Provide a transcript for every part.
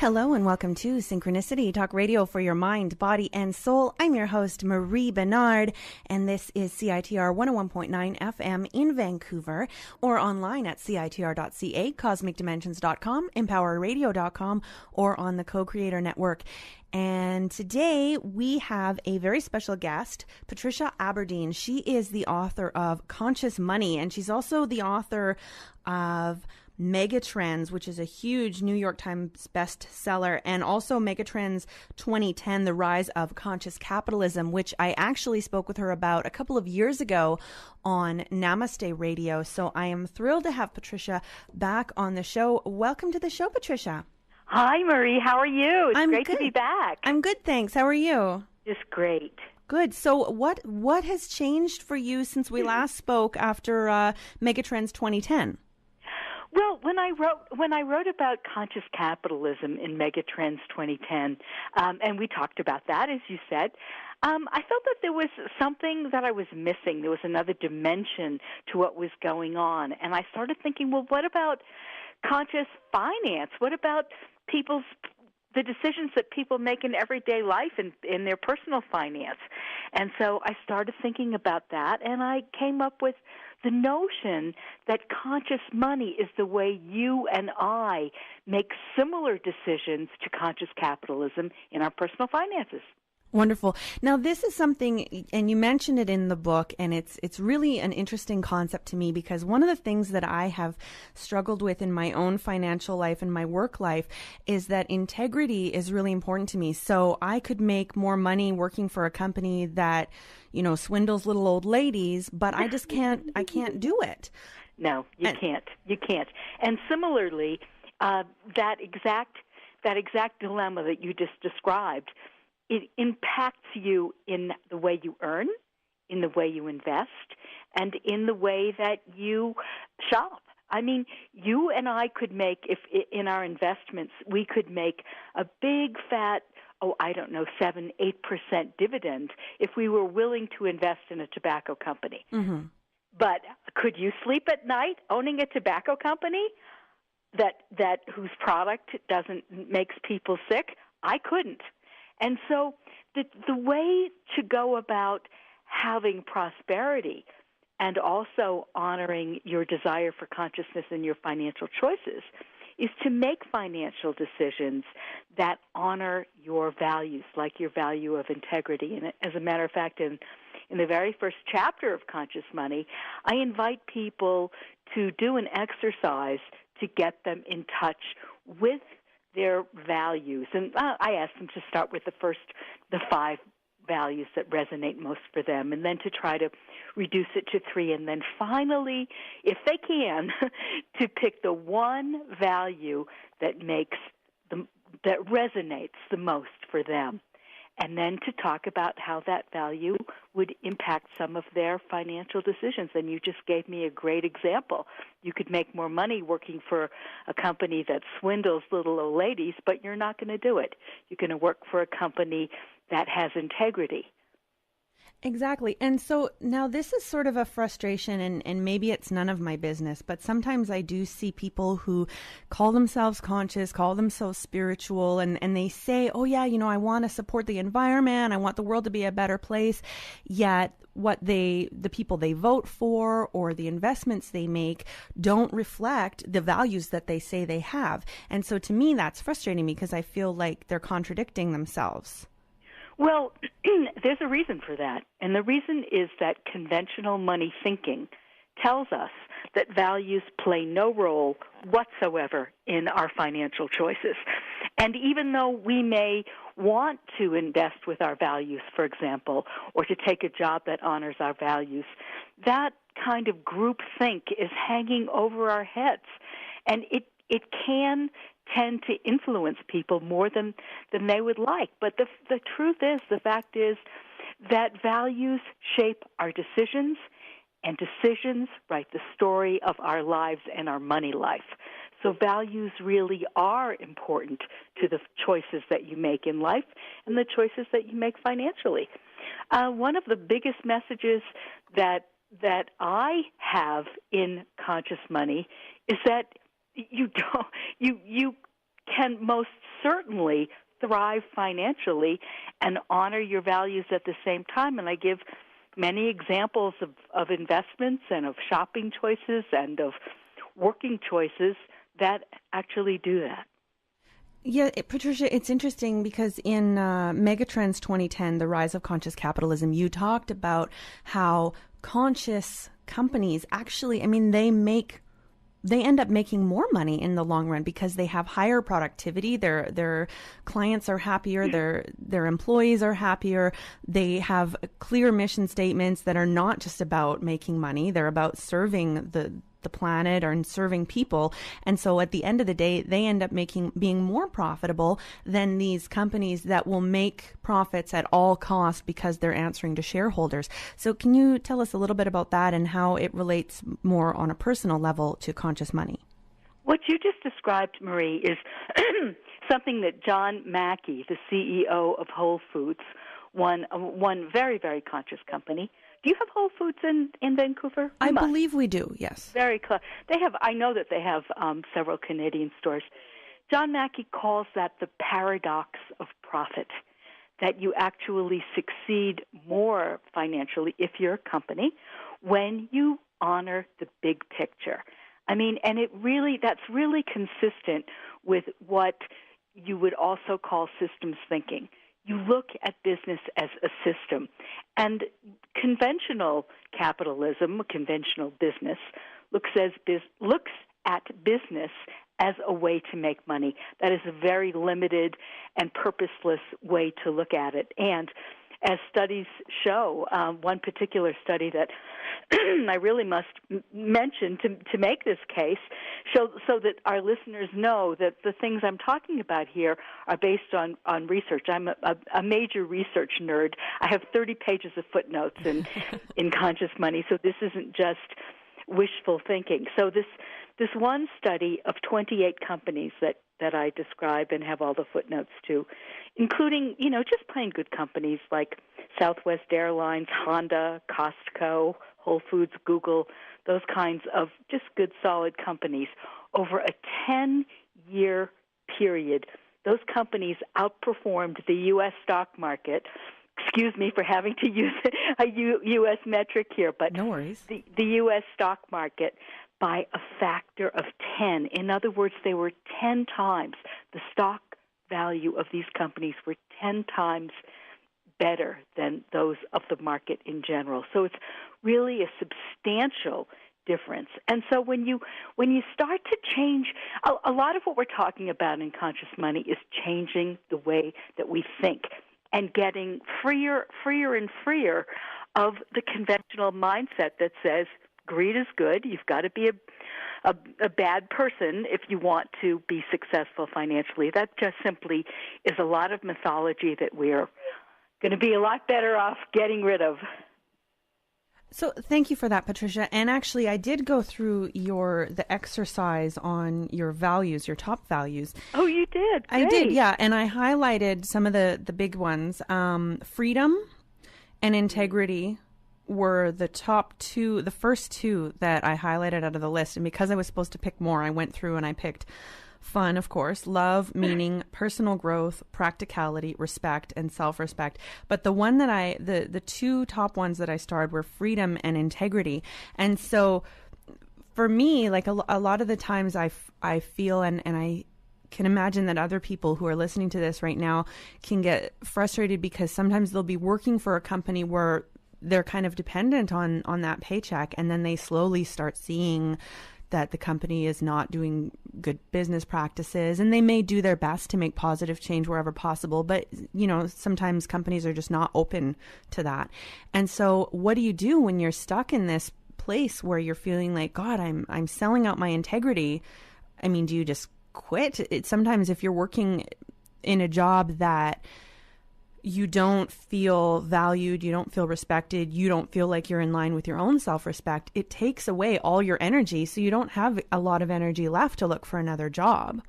Hello and welcome to Synchronicity, talk radio for your mind, body, and soul. I'm your host, Marie Benard, and this is CITR 101.9 FM in Vancouver, or online at CITR.ca, cosmicdimensions.com, empowerradio.com, or on the Co-Creator Network. And today we have a very special guest, Patricia Aburdene. She is the author of Conscious Money, and she's also the author of Megatrends, which is a huge New York Times bestseller, and also Megatrends 2010, The Rise of Conscious Capitalism, which I actually spoke with her about a couple of years ago on Namaste Radio. So I am thrilled to have Patricia back on the show. Welcome to the show, Patricia. Hi, Marie. How are you? It's great to be back. I'm good, thanks. How are you? Just great. Good. So what has changed for you since we last spoke after Megatrends 2010? Well, when I wrote about conscious capitalism in Megatrends 2010, and we talked about that, as you said, I felt that there was something that I was missing. There was another dimension to what was going on, and I started thinking, well, what about conscious finance? What about the decisions that people make in everyday life and in their personal finance? And so I started thinking about that, and I came up with the notion that conscious money is the way you and I make similar decisions to conscious capitalism in our personal finances. Wonderful. Now, this is something, and you mentioned it in the book, and it's really an interesting concept to me because one of the things that I have struggled with in my own financial life and my work life is that integrity is really important to me. So I could make more money working for a company that, you know, swindles little old ladies, but I just can't do it. No, you can't. You can't. And similarly, that exact dilemma that you just described, it impacts you in the way you earn, in the way you invest, and in the way that you shop. I mean, you and I could make, if in our investments, we could make a big fat, 7-8% dividend if we were willing to invest in a tobacco company. Mm-hmm. But could you sleep at night owning a tobacco company that whose product makes people sick? I couldn't. And so the way to go about having prosperity and also honoring your desire for consciousness in your financial choices is to make financial decisions that honor your values, like your value of integrity. And as a matter of fact, in the very first chapter of Conscious Money, I invite people to do an exercise to get them in touch with their values. And I asked them to start with the 5 values that resonate most for them, and then to try to reduce it to 3, and then finally, if they can, to pick the one value that resonates the most for them, and then to talk about how that value would impact some of their financial decisions. And you just gave me a great example. You could make more money working for a company that swindles little old ladies, but you're not going to do it. You're going to work for a company that has integrity. Exactly. And so now this is sort of a frustration, and maybe it's none of my business, but sometimes I do see people who call themselves conscious, call themselves spiritual, and they say, oh yeah, I want to support the environment, I want the world to be a better place, yet the people they vote for or the investments they make don't reflect the values that they say they have. And so to me, that's frustrating because I feel like they're contradicting themselves. Well, there's a reason for that, and the reason is that conventional money thinking tells us that values play no role whatsoever in our financial choices. And even though we may want to invest with our values, for example, or to take a job that honors our values, that kind of groupthink is hanging over our heads, and it can tend to influence people more than they would like. But the truth is, the fact is that values shape our decisions, and decisions write the story of our lives and our money life. So values really are important to the choices that you make in life and the choices that you make financially. One of the biggest messages that I have in Conscious Money is that you can most certainly thrive financially and honor your values at the same time. And I give many examples of investments and of shopping choices and of working choices that actually do that. Yeah, Patricia, it's interesting because in Megatrends 2010, The Rise of Conscious Capitalism, you talked about how conscious companies actually, I mean, they end up making more money in the long run because they have higher productivity. Their clients are happier. Their employees are happier. They have clear mission statements that are not just about making money. They're about serving the planet or serving people. And so at the end of the day, they end up being more profitable than these companies that will make profits at all costs because they're answering to shareholders. So can you tell us a little bit about that and how it relates more on a personal level to conscious money? What you just described, Marie, is something that John Mackey, the CEO of Whole Foods, one very, very conscious company. Do you have Whole Foods in Vancouver? I believe we do, yes. Very close. I know that they have several Canadian stores. John Mackey calls that the paradox of profit, that you actually succeed more financially if you're a company when you honor the big picture. I mean, and that's really consistent with what you would also call systems thinking. You look at business as a system. And conventional capitalism, conventional business, looks at business as a way to make money. That is a very limited and purposeless way to look at it. And as studies show, one particular study that I really must mention to make this case, so that our listeners know that the things I'm talking about here are based on research. I'm a major research nerd. I have 30 pages of footnotes in Conscious Money, so this isn't just wishful thinking. So this one study of 28 companies that I describe and have all the footnotes to, including, just plain good companies like Southwest Airlines, Honda, Costco, Whole Foods, Google, those kinds of just good, solid companies. Over a 10-year period, those companies outperformed the U.S. stock market. Excuse me for having to use a U.S. metric here, but no worries. The U.S. stock market by a factor of 10. In other words, they were 10 times. The stock value of these companies were 10 times better than those of the market in general. So it's really a substantial difference. And so when you start to change, a lot of what we're talking about in Conscious Money is changing the way that we think and getting freer and freer of the conventional mindset that says greed is good. You've got to be a bad person if you want to be successful financially. That just simply is a lot of mythology that we're going to be a lot better off getting rid of. So thank you for that, Patricia. And actually, I did go through the exercise on your values, your top values. Oh, you did? Great. I did, yeah. And I highlighted some of the big ones. Freedom and integrity were the top two, the first two that I highlighted out of the list. And because I was supposed to pick more, I went through and I picked fun, of course, love, meaning, personal growth, practicality, respect, and self-respect. But the one that the two top ones that I starred were freedom and integrity. And so for me, like a lot of the times I feel, and I can imagine that other people who are listening to this right now can get frustrated because sometimes they'll be working for a company where they're kind of dependent on that paycheck, and then they slowly start seeing that the company is not doing good business practices, and they may do their best to make positive change wherever possible, but sometimes companies are just not open to that. And so what do you do when you're stuck in this place where you're feeling like, God, I'm selling out my integrity? I mean, do you just quit? Sometimes if you're working in a job that you don't feel valued, you don't feel respected, you don't feel like you're in line with your own self-respect, it takes away all your energy, so you don't have a lot of energy left to look for another job.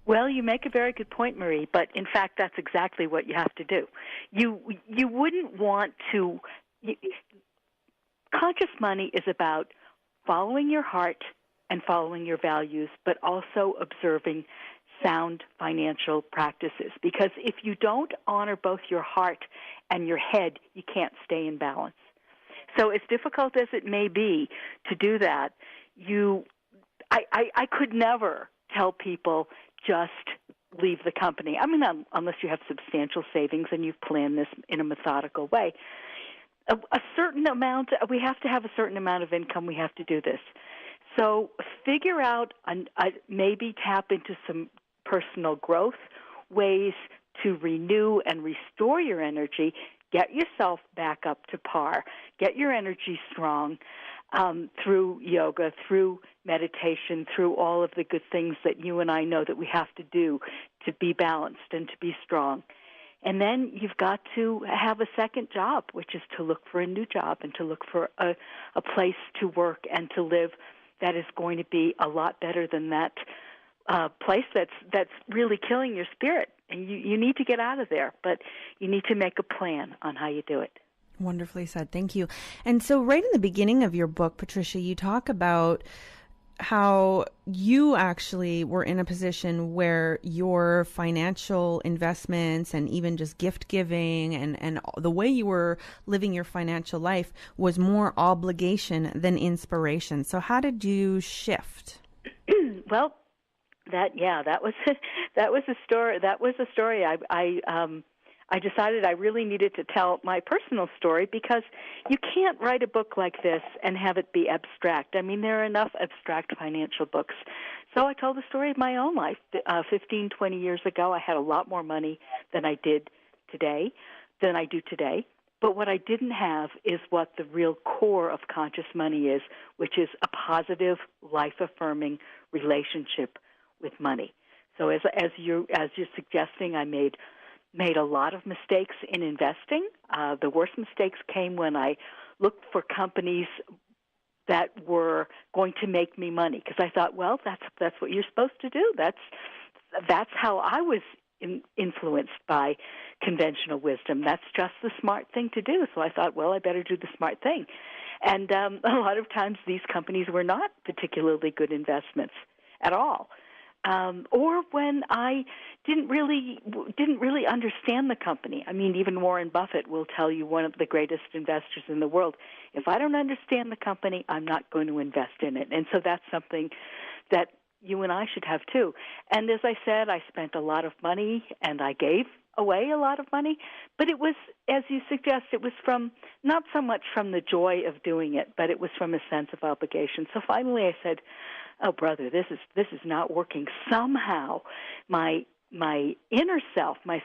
Well, you make a very good point, Marie, but in fact, that's exactly what you have to do. You wouldn't want to... Conscious Money is about following your heart and following your values, but also observing sound financial practices. Because if you don't honor both your heart and your head, you can't stay in balance. So as difficult as it may be to do that, I could never tell people just leave the company. I mean, unless you have substantial savings and you've planned this in a methodical way. A certain amount, we have to have a certain amount of income. We have to do this. So figure out, maybe tap into some personal growth, ways to renew and restore your energy, get yourself back up to par, get your energy strong through yoga, through meditation, through all of the good things that you and I know that we have to do to be balanced and to be strong. And then you've got to have a second job, which is to look for a new job and to look for a place to work and to live that is going to be a lot better than that place that's really killing your spirit. And you need to get out of there, but you need to make a plan on how you do it. Wonderfully said. Thank you. And so right in the beginning of your book, Patricia, you talk about how you actually were in a position where your financial investments and even just gift giving and the way you were living your financial life was more obligation than inspiration. So how did you shift? Well, that was a story. That was a story. I decided I really needed to tell my personal story because you can't write a book like this and have it be abstract. I mean, there are enough abstract financial books. So I told the story of my own life. 15, 20 years ago, I had a lot more money than I do today. But what I didn't have is what the real core of conscious money is, which is a positive, life-affirming relationship with money. So as you're suggesting, I made a lot of mistakes in investing. The worst mistakes came when I looked for companies that were going to make me money, because I thought, well, that's what you're supposed to do. That's how I was influenced by conventional wisdom. That's just the smart thing to do. So I thought, well, I better do the smart thing. And a lot of times these companies were not particularly good investments at all. Or when I didn't really understand the company. I mean, even Warren Buffett will tell you, one of the greatest investors in the world, if I don't understand the company, I'm not going to invest in it. And so that's something that you and I should have too. And as I said, I spent a lot of money and I gave away a lot of money, but it was, as you suggest, it was from not so much from the joy of doing it, but it was from a sense of obligation. So finally I said, oh, brother, this is not working. Somehow my inner self, the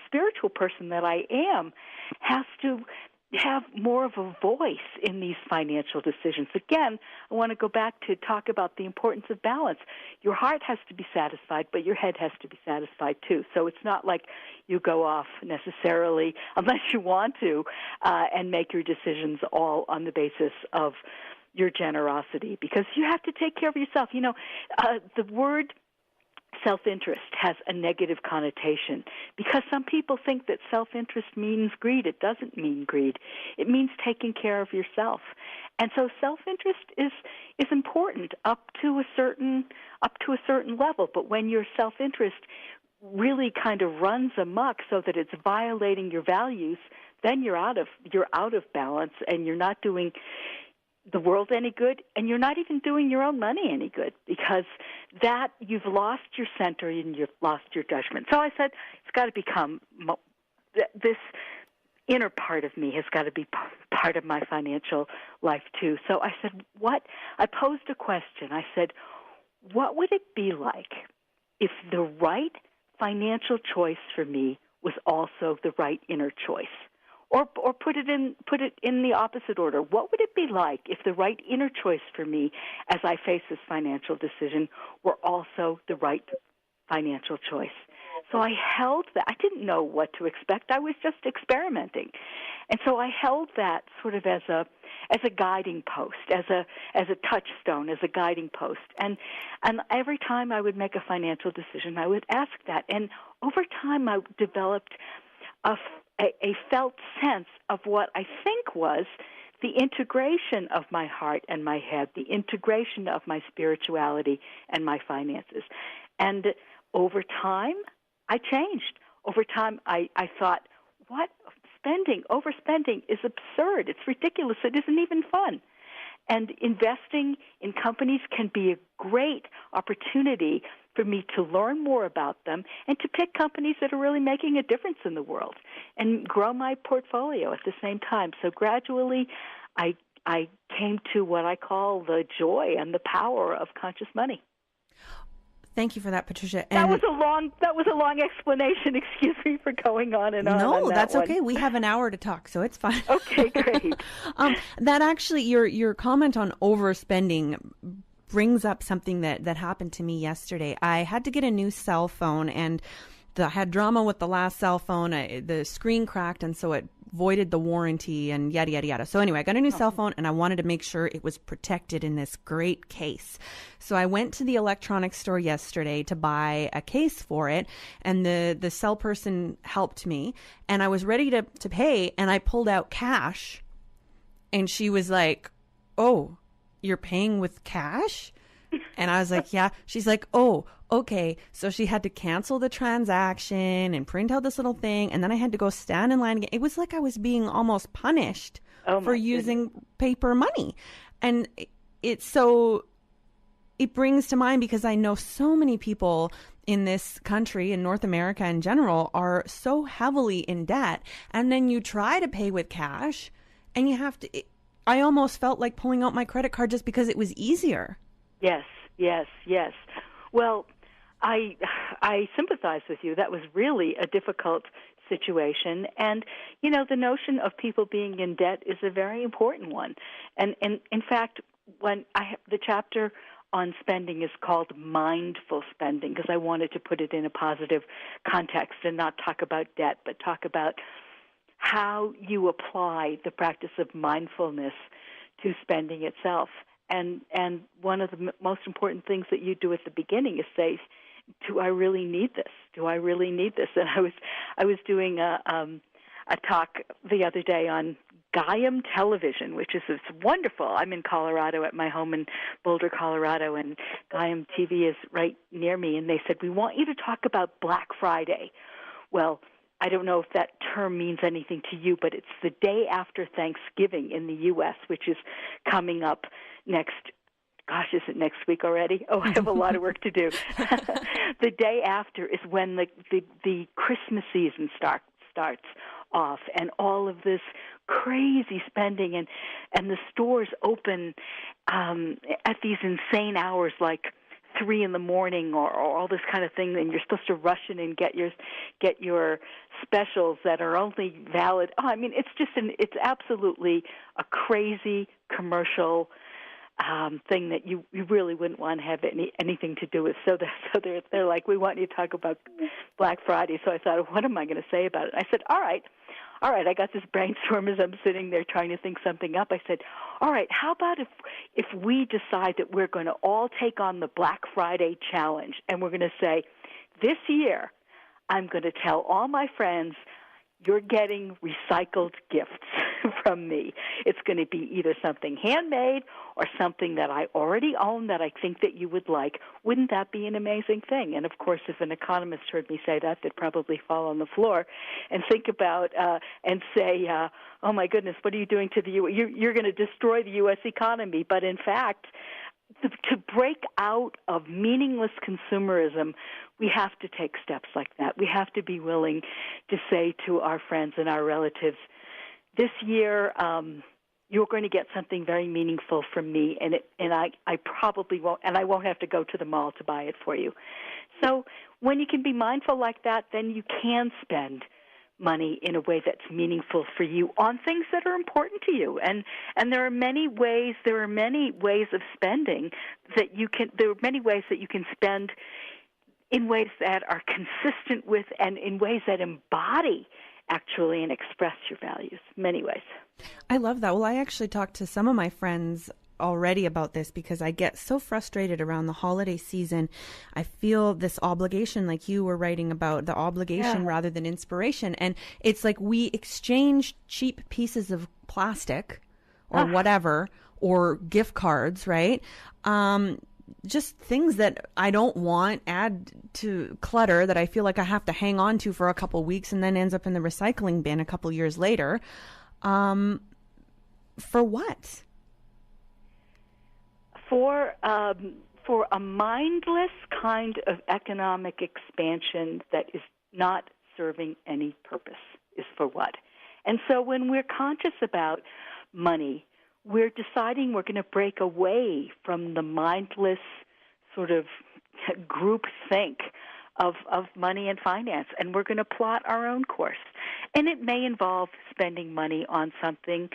spiritual person that I am, has to have more of a voice in these financial decisions. Again, I want to go back to talk about the importance of balance. Your heart has to be satisfied, but your head has to be satisfied too. So it's not like you go off necessarily, unless you want to, and make your decisions all on the basis of your generosity, because you have to take care of yourself. You know, the word self-interest has a negative connotation because some people think that self-interest means greed. It doesn't mean greed. It means taking care of yourself. And so self-interest is important up to a certain level. But when your self-interest really kind of runs amok so that it's violating your values, then you're out of balance, and you're not doing the world any good, and you're not even doing your own money any good, because that you've lost your center and you've lost your judgment. So I said, it's got to become this inner part of me has got to be part of my financial life too. So I said, I posed a question. I said, what would it be like if the right financial choice for me was also the right inner choice? Or put it in the opposite order. What would it be like if the right inner choice for me as I face this financial decision were also the right financial choice? So I held that. I didn't know what to expect. I was just experimenting. And so I held that sort of as a guiding post, as a touchstone, as a guiding post. And every time I would make a financial decision, I would ask that. And over time I developed a felt sense of what I think was the integration of my heart and my head, the integration of my spirituality and my finances. And over time, I changed. Over time, I thought, what? Overspending is absurd. It's ridiculous. It isn't even fun. And investing in companies can be a great opportunity for me to learn more about them and to pick companies that are really making a difference in the world and grow my portfolio at the same time. So gradually, I came to what I call the joy and the power of conscious money. Thank you for that, Patricia. And that was a long explanation. Excuse me for going on and on. No, that's one. Okay. We have an hour to talk, so it's fine. Okay, great. That actually, your comment on overspending brings up something that happened to me yesterday. I had to get a new cell phone, and I had drama with the last cell phone. The screen cracked, and so it voided the warranty and yada, yada, yada. So anyway, I got a new cell phone, and I wanted to make sure it was protected in this great case. So I went to the electronics store yesterday to buy a case for it, and the cell person helped me, and I was ready to pay, and I pulled out cash, and she was like, "Oh, you're paying with cash?" And I was like, "Yeah." She's like, "Oh, okay." So she had to cancel the transaction and print out this little thing. And then I had to go stand in line again. It was like I was being almost punished for using paper money. And it brings to mind, because I know so many people in this country, in North America in general, are so heavily in debt. And then you try to pay with cash and you have to, I almost felt like pulling out my credit card just because it was easier. Yes. Well, I sympathize with you. That was really a difficult situation. And, the notion of people being in debt is a very important one. And in fact, the chapter on spending is called mindful spending, because I wanted to put it in a positive context and not talk about debt, but talk about how you apply the practice of mindfulness to spending itself. And one of the most important things that you do at the beginning is say, "Do I really need this? Do I really need this?" And I was doing a talk the other day on Gaiam television, which is wonderful. I'm in Colorado at my home in Boulder, Colorado, and Gaiam TV is right near me. And they said, "We want you to talk about Black Friday." Well, I don't know if that term means anything to you, but it's the day after Thanksgiving in the U.S., which is coming up next. Gosh, is it next week already? Oh, I have a lot of work to do. The day after is when the Christmas season starts off, and all of this crazy spending, and the stores open at these insane hours, like 3 a.m. or all this kind of thing, and you're supposed to rush in and get your specials that are only valid. Oh, I mean, it's absolutely a crazy commercial thing that you really wouldn't want to have anything to do with. So they're like, "We want you to talk about Black Friday." So I thought, what am I going to say about it? I said, all right, I got this brainstorm as I'm sitting there trying to think something up. I said, all right, how about if we decide that we're going to all take on the Black Friday challenge, and we're going to say, this year I'm going to tell all my friends, you're getting recycled gifts from me. It's going to be either something handmade or something that I already own that I think that you would like. Wouldn't that be an amazing thing? And, of course, if an economist heard me say that, they'd probably fall on the floor and think about and say, oh, my goodness, what are you doing to the U.S.? You're going to destroy the U.S. economy. But, in fact, to break out of meaningless consumerism, we have to take steps like that. We have to be willing to say to our friends and our relatives, this year you're going to get something very meaningful from me, and I probably won't, and I won't have to go to the mall to buy it for you. So when you can be mindful like that, then you can spend money in a way that's meaningful for you on things that are important to you. And there are many ways of spending that you can spend in ways that are consistent with and in ways that embody actually and express your values. Many ways. I love that. Well, I actually talked to some of my friends already about this because I get so frustrated around the holiday season. I feel this obligation, like you were writing about, the obligation rather than inspiration. And it's like we exchange cheap pieces of plastic or whatever, or gift cards, right? just things that I don't want, add to clutter that I feel like I have to hang on to for a couple weeks and then ends up in the recycling bin a couple years later. For what? For a mindless kind of economic expansion that is not serving any purpose is for what? And so when we're conscious about money, we're deciding we're going to break away from the mindless sort of group think of money and finance, and we're going to plot our own course. And it may involve spending money on something.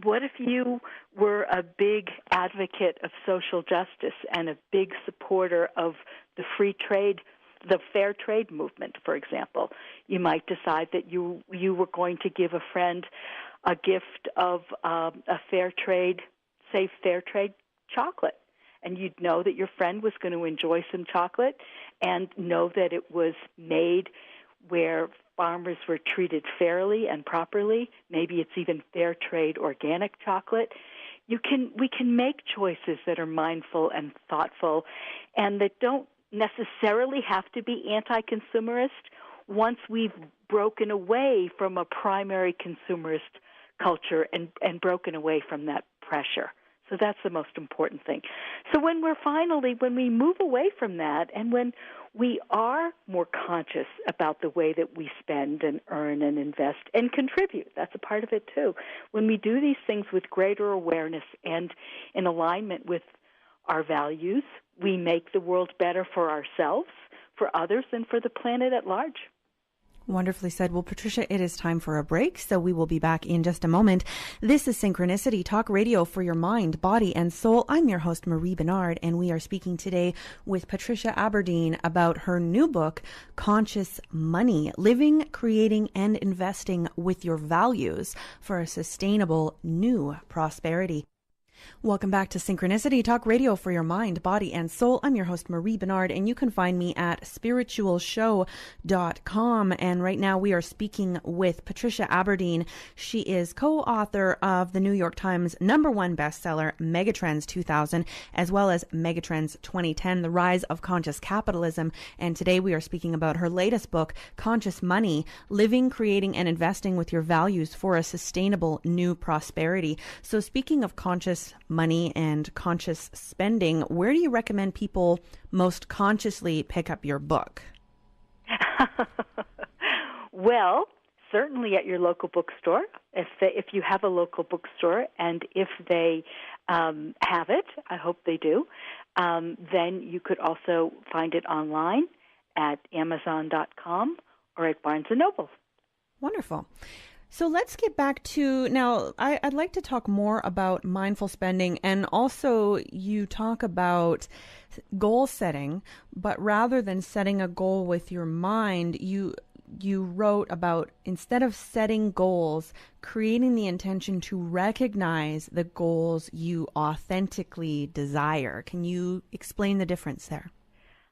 What if you were a big advocate of social justice and a big supporter of the free trade, the fair trade movement, for example? You might decide that you were going to give a friend a gift of a fair trade chocolate. And you'd know that your friend was going to enjoy some chocolate and know that it was made where farmers were treated fairly and properly. Maybe it's even fair trade organic chocolate. We can make choices that are mindful and thoughtful and that don't necessarily have to be anti-consumerist once we've broken away from a primary consumerist culture and broken away from that pressure. So that's the most important thing. So when we move away from that and when we are more conscious about the way that we spend and earn and invest and contribute, that's a part of it too. When we do these things with greater awareness and in alignment with our values, we make the world better for ourselves, for others, and for the planet at large. Wonderfully said. Well, Patricia, it is time for a break, so we will be back in just a moment. This is Synchronicity, talk radio for your mind, body, and soul. I'm your host, Marie Benard, and we are speaking today with Patricia Aburdene about her new book, Conscious Money, Living, Creating, and Investing with Your Values for a Sustainable New Prosperity. Welcome back to Synchronicity, talk radio for your mind, body, and soul. I'm your host, Marie Benard, and you can find me at spiritualshow.com. And right now we are speaking with Patricia Aburdene. She is co-author of the New York Times #1 bestseller, Megatrends 2000, as well as Megatrends 2010, The Rise of Conscious Capitalism. And today we are speaking about her latest book, Conscious Money, Living, Creating, and Investing with Your Values for a Sustainable New Prosperity. So speaking of conscious money and conscious spending, where do you recommend people most consciously pick up your book? Well, certainly at your local bookstore, if you have a local bookstore, and if they have it, I hope they do, then you could also find it online at Amazon.com or at Barnes & Noble. Wonderful. So let's get back to, now, I'd like to talk more about mindful spending, and also you talk about goal setting, but rather than setting a goal with your mind, you wrote about, instead of setting goals, creating the intention to recognize the goals you authentically desire. Can you explain the difference there?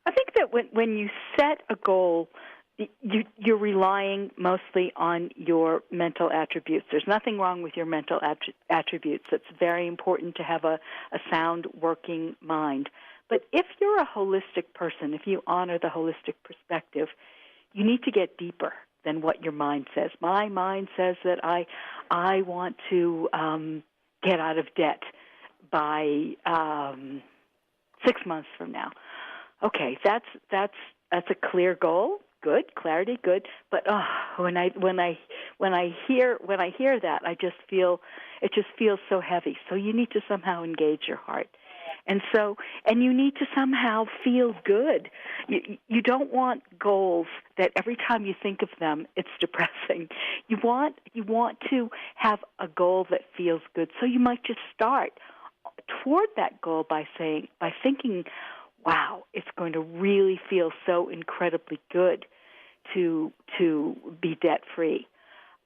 I think that when you set a goal, you're relying mostly on your mental attributes. There's nothing wrong with your mental attributes. It's very important to have a sound working mind. But if you're a holistic person, if you honor the holistic perspective, you need to get deeper than what your mind says. My mind says that I want to get out of debt by 6 months from now. Okay, that's a clear goal. Good, clarity, good. But when I hear that, it just feels so heavy. So you need to somehow engage your heart, and you need to somehow feel good. You don't want goals that every time you think of them, it's depressing. You want to have a goal that feels good. So you might just start toward that goal by thinking, wow, it's going to really feel so incredibly good to be debt-free.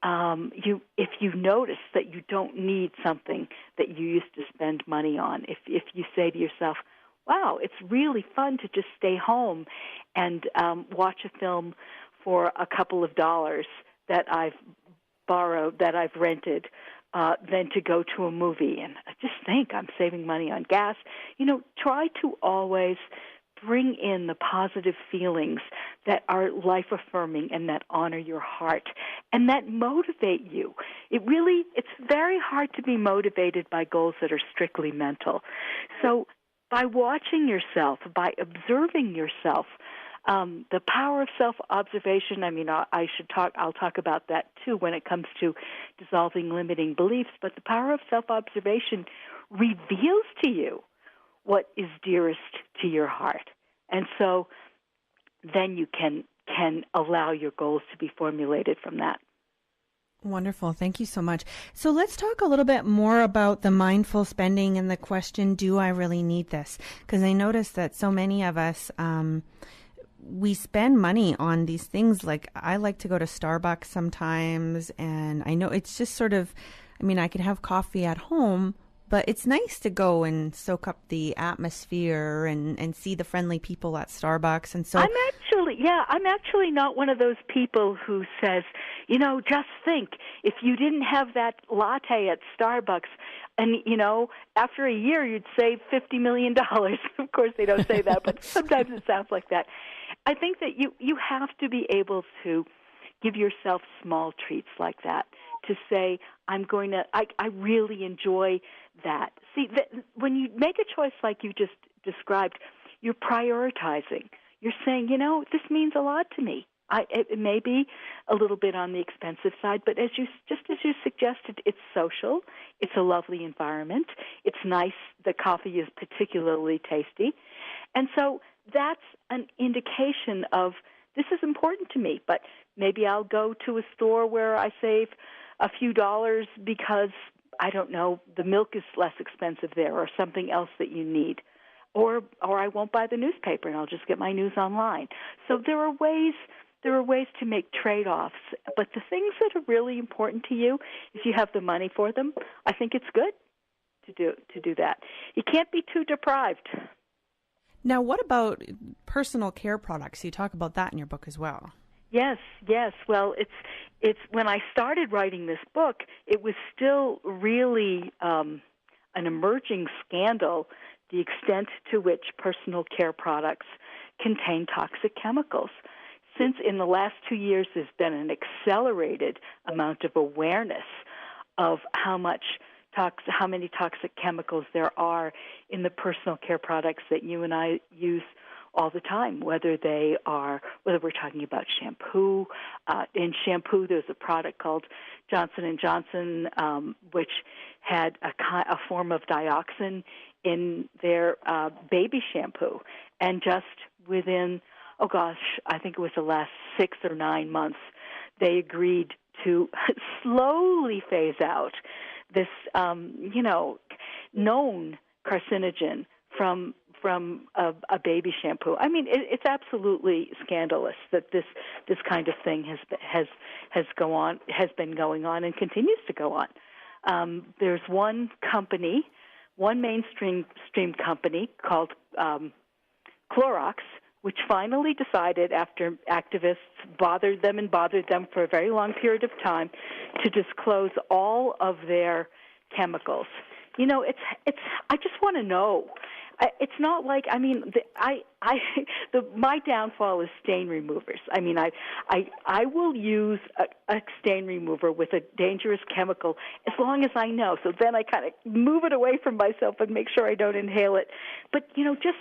If you notice that you don't need something that you used to spend money on, if you say to yourself, wow, it's really fun to just stay home and watch a film for a couple of dollars that I've borrowed, that I've rented, than to go to a movie. And I just think I'm saving money on gas. Try to always bring in the positive feelings that are life-affirming and that honor your heart and that motivate you. It's very hard to be motivated by goals that are strictly mental. So by watching yourself, by observing yourself, the power of self-observation, I'll talk about that too when it comes to dissolving limiting beliefs, but the power of self-observation reveals to you what is dearest to your heart. And so then you can allow your goals to be formulated from that. Wonderful. Thank you so much. So let's talk a little bit more about the mindful spending and the question, do I really need this? Because I noticed that so many of us, we spend money on these things. Like I like to go to Starbucks sometimes, and I know it's just sort of, I could have coffee at home, but it's nice to go and soak up the atmosphere and see the friendly people at Starbucks. And so I'm actually not one of those people who says, just think, if you didn't have that latte at Starbucks, and, after a year you'd save $50 million. Of course they don't say that, but sometimes it sounds like that. I think that you have to be able to give yourself small treats like that, to say, I really enjoy that. See, when you make a choice like you just described, you're prioritizing. You're saying, this means a lot to me. It may be a little bit on the expensive side, but as you suggested, it's social. It's a lovely environment. It's nice. The coffee is particularly tasty. And so that's an indication of this is important to me, but maybe I'll go to a store where I save a few dollars because, I don't know, the milk is less expensive there or something else that you need. Or I won't buy the newspaper and I'll just get my news online. So there are ways to make trade-offs, but the things that are really important to you, if you have the money for them, I think it's good to do that. You can't be too deprived. Now, what about personal care products? You talk about that in your book as well. Yes. Well, it's when I started writing this book, it was still really an emerging scandal, the extent to which personal care products contain toxic chemicals. Since in the last 2 years there's been an accelerated amount of awareness of how many toxic chemicals there are in the personal care products that you and I use all the time, whether we're talking about shampoo. In shampoo, there's a product called Johnson & Johnson, which had a form of dioxin in their baby shampoo. And just within, I think it was the last 6 or 9 months, they agreed to slowly phase out this, known carcinogen from a baby shampoo. It's absolutely scandalous that this kind of thing has been going on and continues to go on. There's one mainstream company called Clorox, which finally decided, after activists bothered them for a very long period of time, to disclose all of their chemicals. I just want to know. It's not like, my downfall is stain removers. I will use a stain remover with a dangerous chemical as long as I know. So then I kind of move it away from myself and make sure I don't inhale it. But, just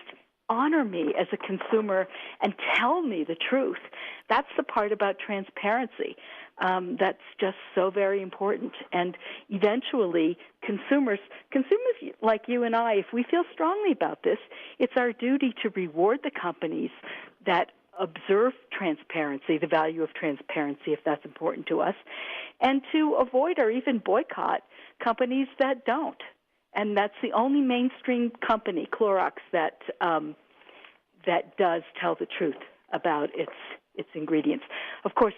honor me as a consumer and tell me the truth. That's the part about transparency. That's just so very important. And eventually, consumers like you and I, if we feel strongly about this, it's our duty to reward the companies that observe transparency, the value of transparency, if that's important to us, and to avoid or even boycott companies that don't. And that's the only mainstream company, Clorox, that does tell the truth about its ingredients. Of course,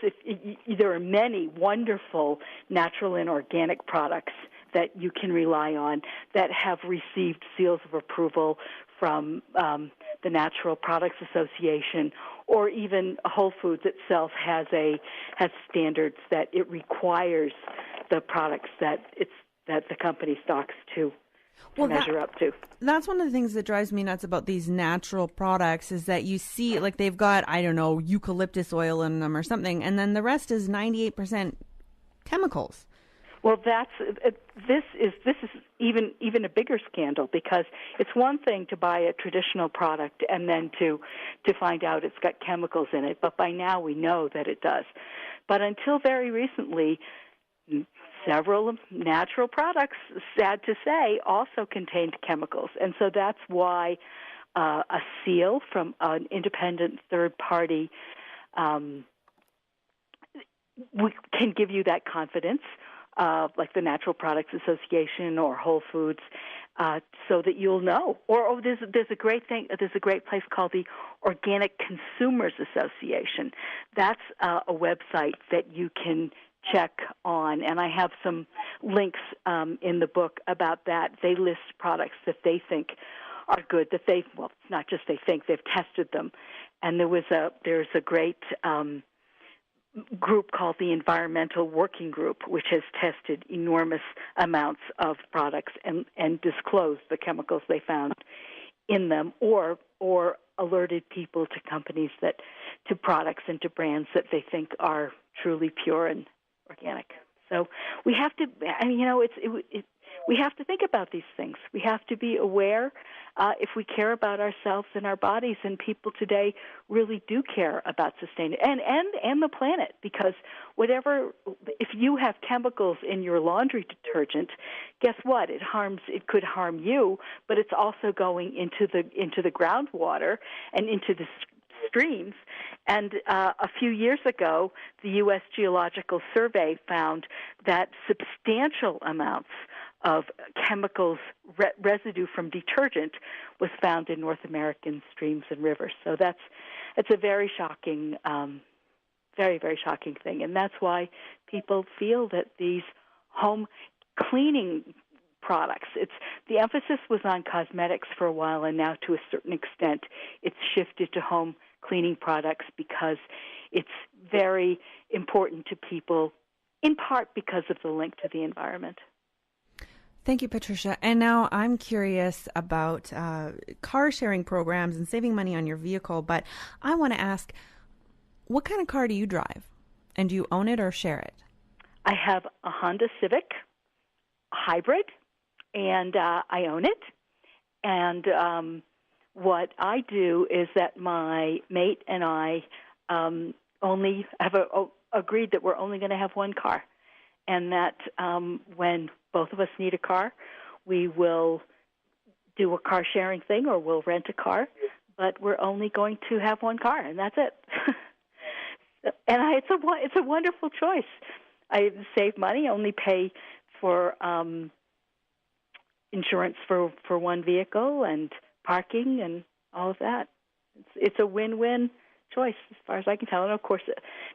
there are many wonderful natural and organic products that you can rely on that have received seals of approval from the Natural Products Association, or even Whole Foods itself has standards that it requires the products that the company stocks to measure up to. That's one of the things that drives me nuts about these natural products is that you see, like, they've got, I don't know, eucalyptus oil in them or something, and then the rest is 98% chemicals. Well, this is even a bigger scandal, because it's one thing to buy a traditional product and then to find out it's got chemicals in it, but by now we know that it does. But until very recently, several natural products, sad to say, also contained chemicals. And so that's why a seal from an independent third party we can give you that confidence, like the Natural Products Association or Whole Foods, so that you'll know. Or there's a great thing. There's a great place called the Organic Consumers Association. That's a website that you can check on, and I have some links in the book about that. They list products that they think are good. It's not just they think, they've tested them. And there's a great group called the Environmental Working Group, which has tested enormous amounts of products and disclosed the chemicals they found in them, or alerted people to companies to products and to brands that they think are truly pure and organic. So we have to, we have to think about these things. We have to be aware if we care about ourselves and our bodies, and people today really do care about sustainability and the planet, because if you have chemicals in your laundry detergent, guess what? It could harm you, but it's also going into the groundwater and into the streams. And a few years ago, the U.S. Geological Survey found that substantial amounts of chemicals residue from detergent was found in North American streams and rivers. So it's a very shocking, very, very shocking thing. And that's why people feel that these home cleaning products, the emphasis was on cosmetics for a while, and now to a certain extent it's shifted to home cleaning products, because it's very important to people, in part because of the link to the environment. Thank you, Patricia. And now I'm curious about car sharing programs and saving money on your vehicle, but I want to ask, what kind of car do you drive? And do you own it or share it? I have a Honda Civic hybrid, and I own it. And what I do is that my mate and I only have agreed that we're only going to have one car, and that when both of us need a car, we will do a car sharing thing, or we'll rent a car, but we're only going to have one car, and that's it. And it's a wonderful choice. I save money, only pay for insurance for one vehicle and parking and all of that. It's a win-win choice as far as I can tell. And of course,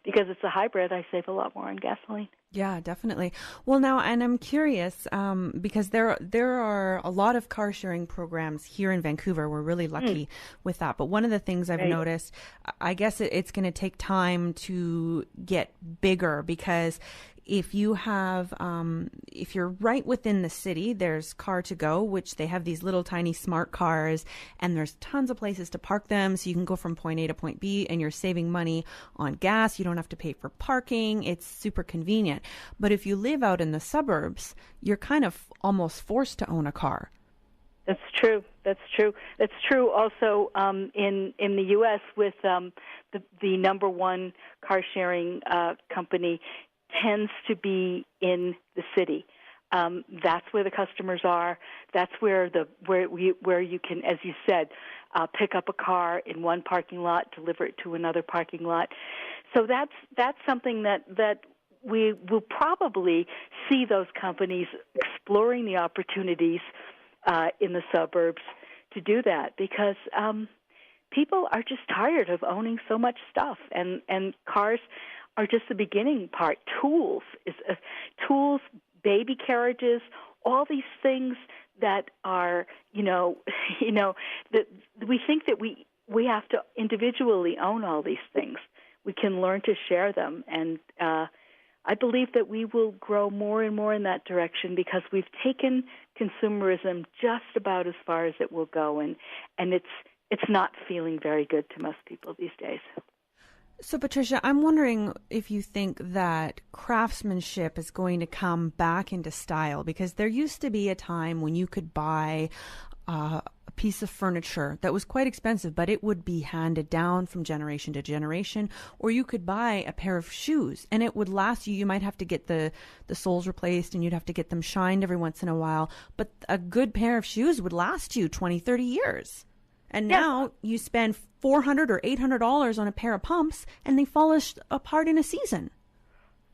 because it's a hybrid, I save a lot more on gasoline. Yeah, definitely. Well, now, and I'm curious because there are a lot of car sharing programs here in Vancouver. We're really lucky with that. But one of the things I've noticed, I guess it's going to take time to get bigger, because if you have, if you're right within the city, there's Car2Go, which they have these little tiny smart cars, and there's tons of places to park them. So you can go from point A to point B, and you're saving money on gas. You don't have to pay for parking. It's super convenient. But if you live out in the suburbs, you're kind of almost forced to own a car. That's true. That's true. That's true also in the U.S. with the number one car sharing company tends to be in the city. That's where the customers are. That's where you can, as you said, pick up a car in one parking lot, deliver it to another parking lot. So that's something that we will probably see those companies exploring the opportunities in the suburbs to do that, because people are just tired of owning so much stuff, and cars are just the beginning part. Tools, baby carriages, all these things that are, that we think that we have to individually own all these things. We can learn to share them, and I believe that we will grow more and more in that direction because we've taken consumerism just about as far as it will go, and it's not feeling very good to most people these days. So, Patricia, I'm wondering if you think that craftsmanship is going to come back into style, because there used to be a time when you could buy a piece of furniture that was quite expensive, but it would be handed down from generation to generation, or you could buy a pair of shoes and it would last you. You might have to get the soles replaced and you'd have to get them shined every once in a while, but a good pair of shoes would last you 20, 30 years. And now you spend $400 or $800 on a pair of pumps, and they fall apart in a season.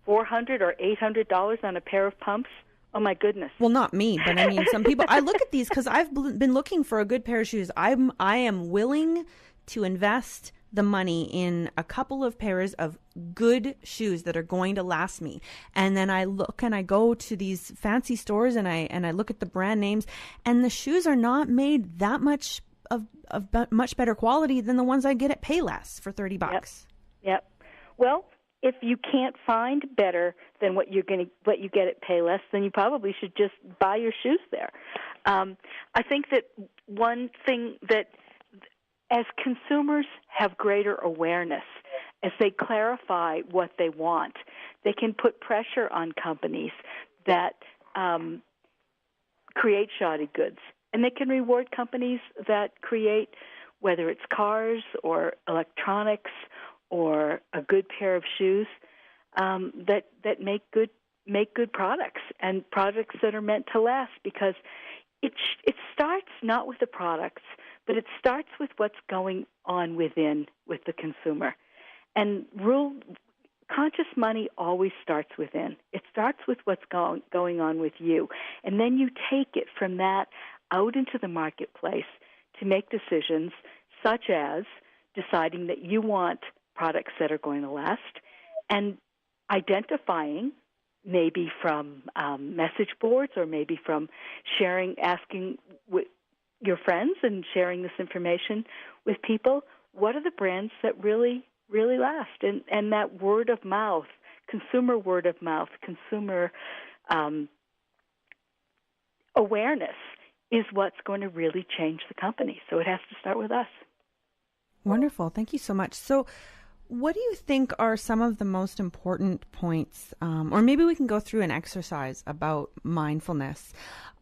$400 or $800 on a pair of pumps? Oh, my goodness. Well, not me, but I mean, some people. I look at these because I've been looking for a good pair of shoes. I am willing to invest the money in a couple of pairs of good shoes that are going to last me. And then I look and I go to these fancy stores and I look at the brand names, and the shoes are not made that much of much better quality than the ones I get at Payless for $30. Yep. Well, if you can't find better than what you get at Payless, then you probably should just buy your shoes there. I think that one thing that as consumers have greater awareness, as they clarify what they want, they can put pressure on companies that create shoddy goods. And they can reward companies that create, whether it's cars or electronics or a good pair of shoes, that make good products, and products that are meant to last. Because it starts not with the products, but it starts with what's going on within with the consumer. And conscious money always starts within. It starts with what's going on with you, and then you take it from that out into the marketplace to make decisions such as deciding that you want products that are going to last, and identifying, maybe from message boards or maybe from asking with your friends and sharing this information with people, what are the brands that really, really last? And that word of mouth, consumer word of mouth, consumer awareness is what's going to really change the company. So it has to start with us. Wonderful. Thank you so much. So what do you think are some of the most important points, or maybe we can go through an exercise about mindfulness.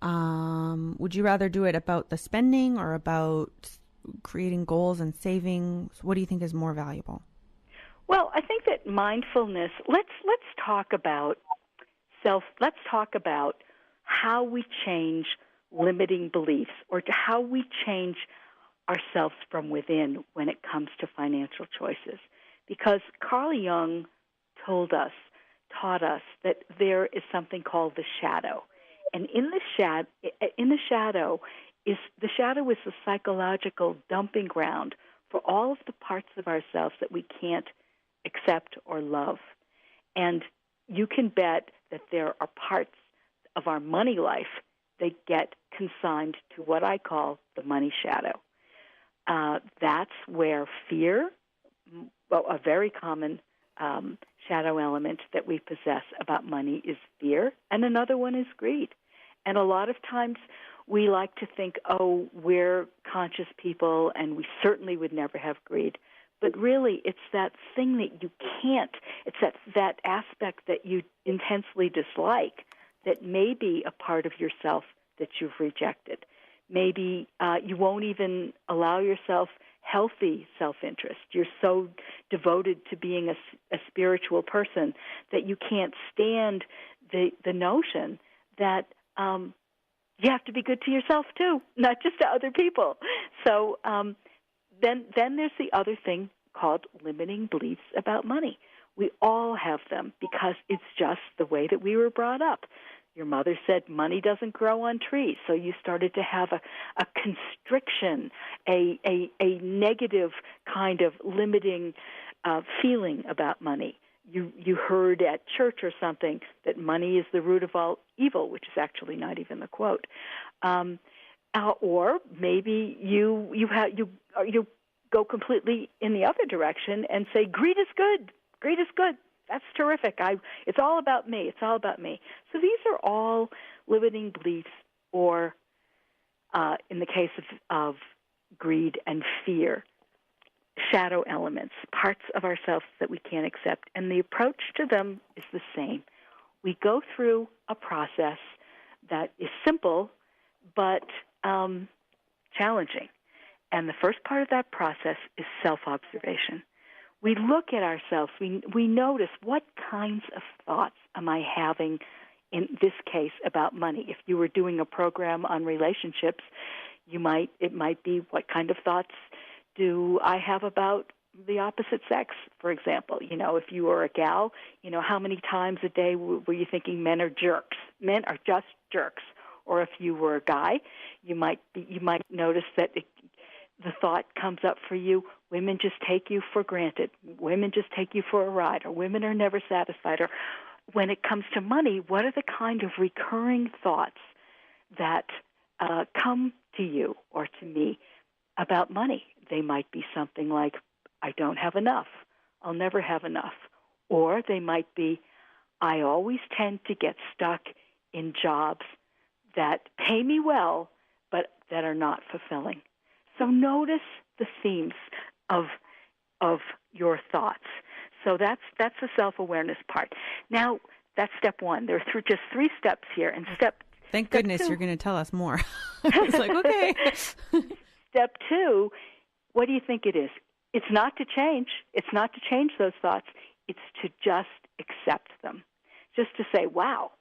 Would you rather do it about the spending or about creating goals and saving? What do you think is more valuable? Well, I think that mindfulness, let's talk about how we change limiting beliefs, or to how we change ourselves from within when it comes to financial choices. Because Carl Jung taught us that there is something called the shadow. And in the shadow is the psychological dumping ground for all of the parts of ourselves that we can't accept or love. And you can bet that there are parts of our money life that get consigned to what I call the money shadow. That's where fear, a very common shadow element that we possess about money is fear, and another one is greed. And a lot of times we like to think, oh, we're conscious people and we certainly would never have greed. But really, it's that thing that you can't, it's that aspect that you intensely dislike that may be a part of yourself that you've rejected. Maybe you won't even allow yourself healthy self-interest. You're so devoted to being a spiritual person that you can't stand the notion that you have to be good to yourself too, not just to other people. So then there's the other thing called limiting beliefs about money. We all have them because it's just the way that we were brought up. Your mother said money doesn't grow on trees, so you started to have a constriction, a negative kind of limiting feeling about money. You heard at church or something that money is the root of all evil, which is actually not even the quote. Or maybe you go completely in the other direction and say greed is good. Greed is good. That's terrific. It's all about me. It's all about me. So these are all limiting beliefs, or in the case of greed and fear, shadow elements, parts of ourselves that we can't accept. And the approach to them is the same. We go through a process that is simple but challenging. And the first part of that process is self-observation. We look at ourselves. We notice, what kinds of thoughts am I having, in this case, about money? If you were doing a program on relationships, it might be, what kind of thoughts do I have about the opposite sex, for example? If you were a gal, how many times a day were you thinking men are jerks? Men are just jerks. Or if you were a guy, you might notice that the thought comes up for you, women just take you for granted. Women just take you for a ride, or women are never satisfied. Or when it comes to money, what are the kind of recurring thoughts that come to you or to me about money? They might be something like, I don't have enough. I'll never have enough. Or they might be, I always tend to get stuck in jobs that pay me well, but that are not fulfilling. So notice the themes of your thoughts. So that's the self-awareness part. Now, that's step one. There are just 3 steps here. And Thank goodness 2, you're going to tell us more. It's like, okay. Step 2, what do you think it is? It's not to change. It's not to change those thoughts. It's to just accept them. Just to say, wow.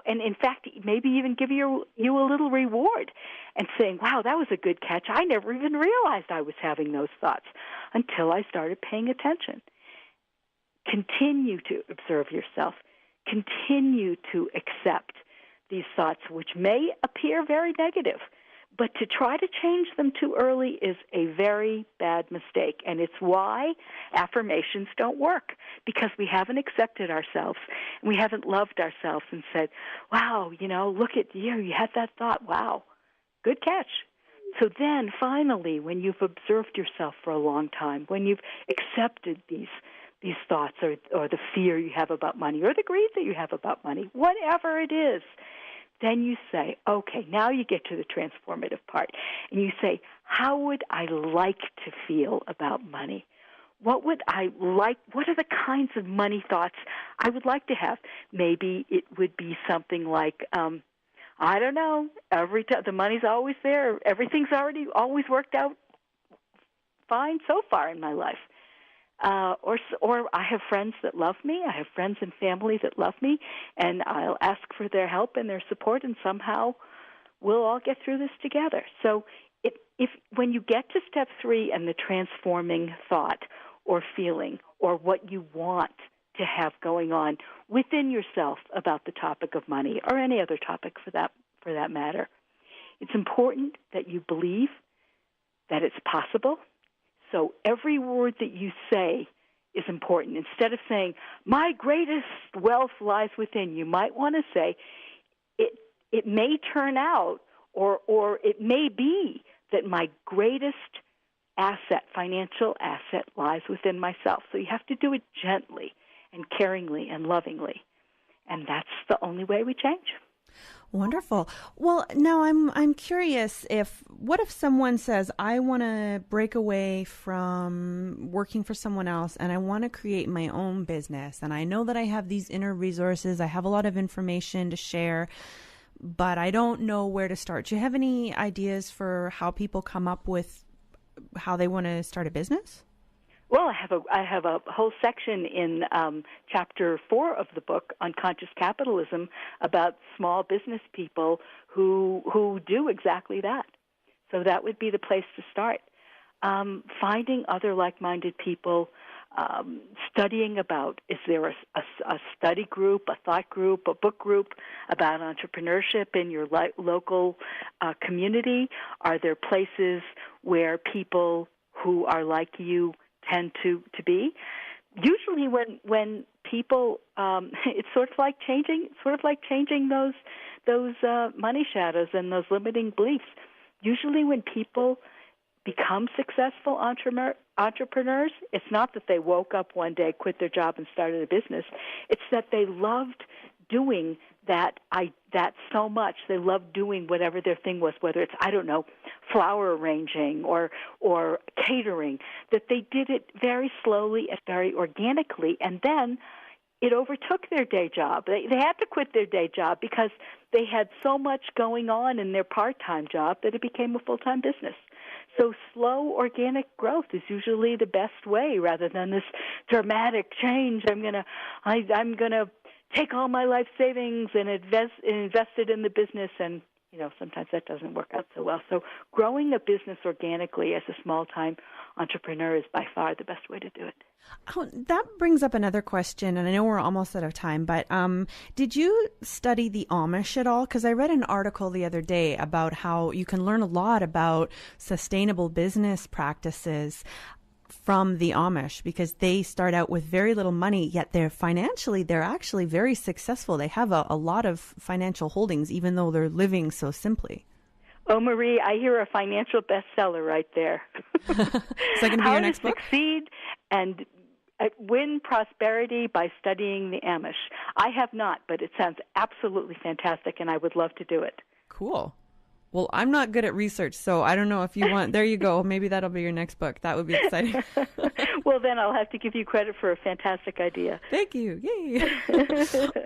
And in fact, maybe even give you a little reward and saying, wow, that was a good catch. I never even realized I was having those thoughts until I started paying attention. Continue to observe yourself. Continue to accept these thoughts, which may appear very negative. But to try to change them too early is a very bad mistake, and it's why affirmations don't work, because we haven't accepted ourselves, and we haven't loved ourselves and said, wow, look at you had that thought, wow, good catch. So then, finally, when you've observed yourself for a long time, when you've accepted these thoughts or the fear you have about money or the greed that you have about money, whatever it is, then you say, okay, now you get to the transformative part. And you say, how would I like to feel about money? What would I like? What are the kinds of money thoughts I would like to have? Maybe it would be something like, I don't know, every time the money's always there. Everything's always worked out fine so far in my life. Or I have friends that love me. I have friends and family that love me, and I'll ask for their help and their support, and somehow we'll all get through this together. So when you get to step 3 and the transforming thought or feeling or what you want to have going on within yourself about the topic of money or any other topic for that matter, it's important that you believe that it's possible. So every word that you say is important. Instead of saying, my greatest wealth lies within, you might want to say, it may turn out or it may be that my greatest asset, financial asset, lies within myself. So you have to do it gently and caringly and lovingly. And that's the only way we change. Wonderful. Well, now I'm curious, what if someone says, I want to break away from working for someone else and I want to create my own business, and I know that I have these inner resources, I have a lot of information to share, but I don't know where to start. Do you have any ideas for how people come up with how they want to start a business? Well, I have a whole section in Chapter 4 of the book on conscious capitalism about small business people who do exactly that. So that would be the place to start. Finding other like-minded people, studying about, is there a study group, a thought group, a book group about entrepreneurship in your local community? Are there places where people who are like you tend to be? Usually when people, it's sort of like changing those money shadows and those limiting beliefs. Usually when people become successful entrepreneurs, it's not that they woke up one day, quit their job, and started a business. It's that they loved doing that so much. They loved doing whatever their thing was, whether it's, I don't know, flower arranging or catering, that they did it very slowly and very organically, and then it overtook their day job. They had to quit their day job because they had so much going on in their part-time job that it became a full-time business. So slow organic growth is usually the best way, rather than this dramatic change. I'm gonna take all my life savings and invest it in the business, and sometimes that doesn't work out so well. So growing a business organically as a small-time entrepreneur is by far the best way to do it. Oh, that brings up another question, and I know we're almost out of time, but did you study the Amish at all? Because I read an article the other day about how you can learn a lot about sustainable business practices from the Amish, because they start out with very little money, yet they're actually very successful. They have a lot of financial holdings, even though they're living so simply. Oh, Marie, I hear a financial bestseller right there. Is that going to be your next book? How to succeed and win prosperity by studying the Amish. I have not, but it sounds absolutely fantastic, and I would love to do it. Cool. Well, I'm not good at research, so I don't know if you want. There you go. Maybe that'll be your next book. That would be exciting. Well, then I'll have to give you credit for a fantastic idea. Thank you. Yay.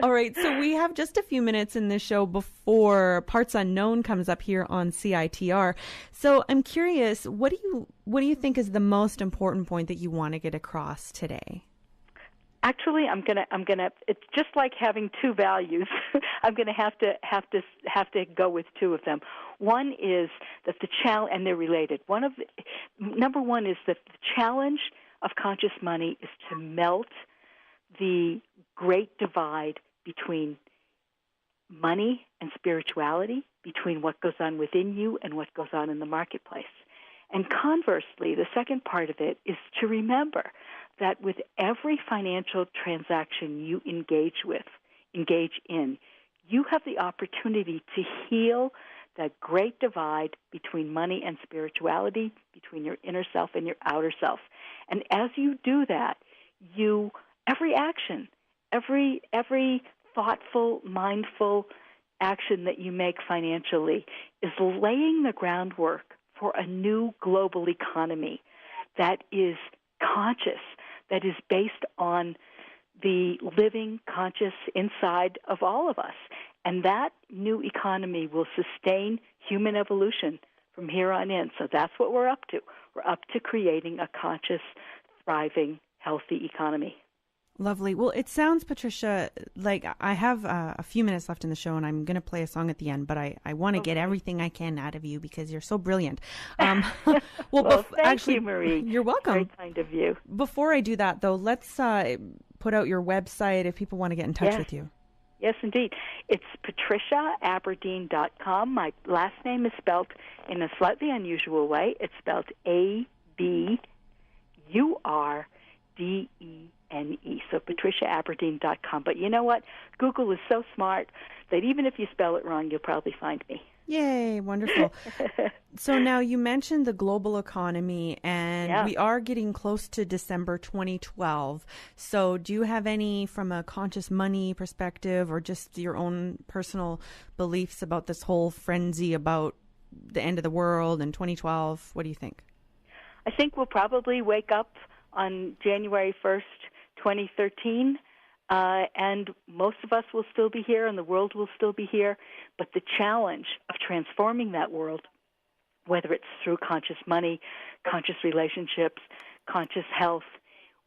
All right. So we have just a few minutes in this show before Parts Unknown comes up here on CITR. So I'm curious, what do you think is the most important point that you want to get across today? Actually, I'm gonna. It's just like having two values. I'm gonna have to go with two of them. One is that the challenge, and they're related. Number one is that the challenge of conscious money is to melt the great divide between money and spirituality, between what goes on within you and what goes on in the marketplace. And conversely, the second part of it is to remember that with every financial transaction you engage in, you have the opportunity to heal that great divide between money and spirituality, between your inner self and your outer self. And as you do that, every action, every thoughtful, mindful action that you make financially is laying the groundwork for a new global economy that is conscious, that is based on the living conscious inside of all of us. And that new economy will sustain human evolution from here on in. So that's what we're up to. We're up to creating a conscious, thriving, healthy economy. Lovely. Well, it sounds, Patricia, like I have a few minutes left in the show, and I'm going to play a song at the end, but I want to get everything I can out of you because you're so brilliant. Well, thank you, Marie. You're welcome. Very kind of you. Before I do that, though, let's put out your website if people want to get in touch with you. Yes, indeed. It's patriciaaburdene.com. My last name is spelled in a slightly unusual way. It's spelled Aburdene. So patriciaaburdene.com. But you know what? Google is so smart that even if you spell it wrong, you'll probably find me. Yay, wonderful. So now you mentioned the global economy, and we are getting close to December 2012. So do you have any, from a conscious money perspective, or just your own personal beliefs about this whole frenzy about the end of the world in 2012? What do you think? I think we'll probably wake up on January 1st, 2013, and most of us will still be here and the world will still be here, but the challenge of transforming that world, whether it's through conscious money, conscious relationships, conscious health,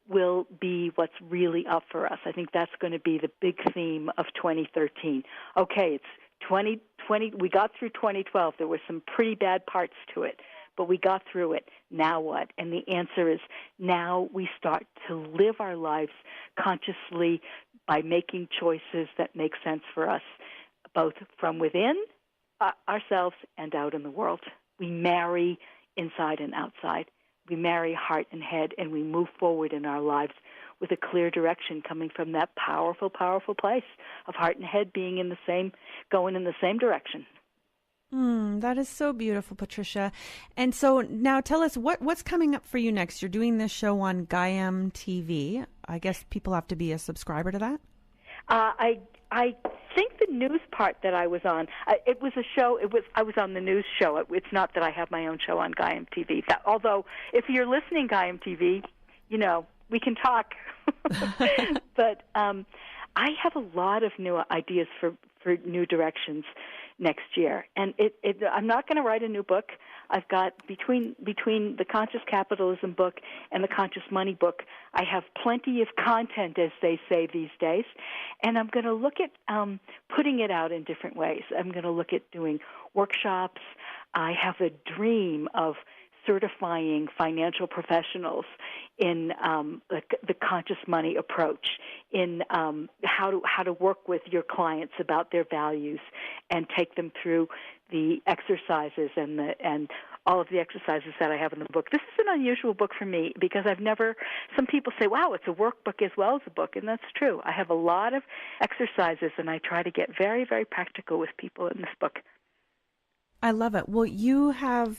will be what's really up for us. I think that's going to be the big theme of 2013. Okay, it's 2020. We got through 2012. There were some pretty bad parts to it, but we got through it. Now what? And the answer is now we start to live our lives consciously by making choices that make sense for us, both from within ourselves and out in the world. We marry inside and outside. We marry heart and head, and we move forward in our lives with a clear direction coming from that powerful, powerful place of heart and head being going in the same direction. That is so beautiful, Patricia. And so now tell us what's coming up for you next. You're doing this show on Gaiam TV. I guess people have to be a subscriber to that. I think the news part that I was on, it was a show. I was on the news show. It's not that I have my own show on Gaiam TV. Although, if you're listening, Gaiam TV, we can talk. But I have a lot of new ideas for new directions next year, and I'm not going to write a new book. I've got between the Conscious Capitalism book and the Conscious Money book, I have plenty of content, as they say these days, and I'm going to look at putting it out in different ways. I'm going to look at doing workshops. I have a dream of certifying financial professionals in the conscious money approach, in how to work with your clients about their values and take them through the exercises and all of the exercises that I have in the book. This is an unusual book for me because some people say, wow, it's a workbook as well as a book, and that's true. I have a lot of exercises, and I try to get very, very practical with people in this book. I love it. Well, you have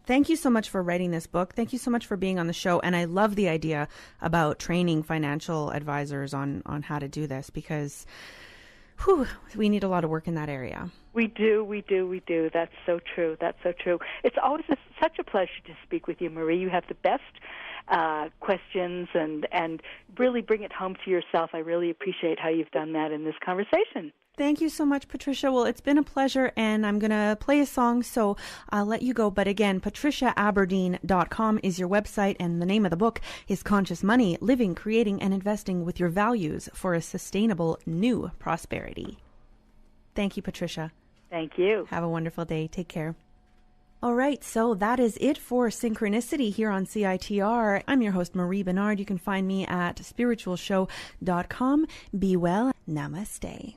thank you so much for writing this book. Thank you so much for being on the show. And I love the idea about training financial advisors on how to do this because we need a lot of work in that area. We do. That's so true. It's always such a pleasure to speak with you, Marie. You have the best questions and really bring it home to yourself. I really appreciate how you've done that in this conversation. Thank you so much, Patricia. Well, it's been a pleasure, and I'm going to play a song, so I'll let you go. But again, patriciaaburdene.com is your website, and the name of the book is Conscious Money, Living, Creating, and Investing with Your Values for a Sustainable New Prosperity. Thank you, Patricia. Thank you. Have a wonderful day. Take care. All right, so that is it for Synchronicity here on CITR. I'm your host, Marie Benard. You can find me at spiritualshow.com. Be well. Namaste.